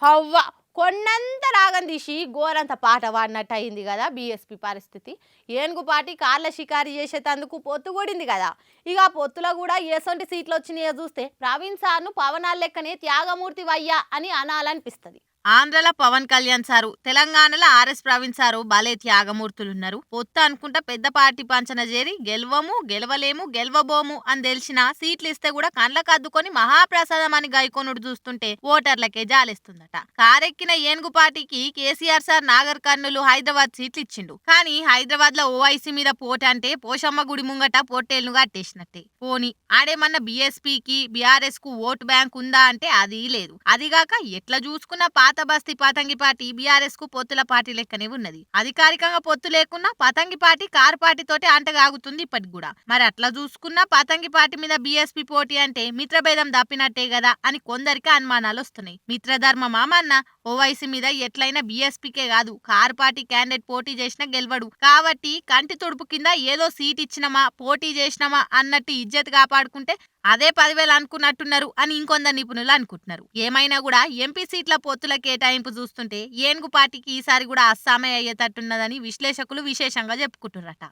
హవ్వ కొన్నంత రాగం తీసి గోరంత పాట పాడినట్టు అయింది కదా బీఎస్పీ పరిస్థితి. ఏనుగు పాటి కార్ల షికారి చేసేటందుకు పొత్తు కూడింది కదా. ఇక ఆ పొత్తులో కూడా ఎసొంటి సీట్లు వచ్చినాయో చూస్తే ప్రవీణ్ సార్ను పవనాల లెక్కనే త్యాగమూర్తి వయ్యా అని అనాలనిపిస్తుంది. ఆంధ్రలో పవన్ కళ్యాణ్ సారు, తెలంగాణలో ఆర్ఎస్ ప్రవీణ్ సారు భలే త్యాగమూర్తులున్నారు. పొత్తు అనుకుంటా పెద్ద పార్టీ పంచన చేరి గెలవము గెలవలేము గెలవబోము అని తెలిసిన సీట్లు ఇస్తే కూడా కండ్లకు అద్దుకొని మహాప్రసాదం అని గైకోనుడు చూస్తుంటే ఓటర్లకే జాలేస్తుందట. కారెక్కిన ఏనుగు పార్టీకి కేసీఆర్ సార్ నాగర్ కర్నూలు హైదరాబాద్ సీట్లు ఇచ్చిండు. కానీ హైదరాబాద్ లో ఓవైసీ మీద పోటీ అంటే పోషమ్మ గుడి ముంగట పొట్టేళ్లు కట్టేసినట్టే. పోని ఆడేమన్నా బీఎస్పీకి బీఆర్ఎస్ కు ఓటు బ్యాంక్ ఉందా అంటే అది లేదు. అదిగాక ఎట్లా చూసుకున్న పాత బస్తీ పతంగి పార్టీ బీఆర్ఎస్ కు పొత్తుల పార్టీ లెక్కనే ఉన్నది. అధికారికంగా పొత్తు లేకున్నా పతంగి పార్టీ కార్ పార్టీ తోటి అంటగాగుతుంది ఇప్పటికి కూడా. మరి అట్లా చూసుకున్నా పతంగి పార్టీ మీద బీఎస్పీ పోటీ అంటే మిత్రభేదం తప్పినట్టే కదా అని కొందరికి అనుమానాలు వస్తున్నాయి. మిత్రధర్మమా మన్న ఓవైసీ మీద ఎట్లయినా బీఎస్పీకే కాదు కార్ పార్టీ క్యాండిడేట్ పోటీ చేసినా గెలవడు కాబట్టి కంటి తుడుపు కింద ఏదో సీట్ ఇచ్చినమా పోటీ చేసినమా అన్నట్టు ఇజ్జత్ కాపాడుకుంటే అదే 10,000 అనుకున్నట్టున్నారు అని ఇంకొందరు నిపుణులు అనుకుంటున్నారు. ఏమైనా కూడా ఎంపీ సీట్ల పొత్తుల కేటాయింపు చూస్తుంటే ఏనుగు పార్టీకి ఈసారి కూడా అస్సామే అయ్యేటట్టున్నదని విశ్లేషకులు విశేషంగా చెప్పుకుంటున్నారట.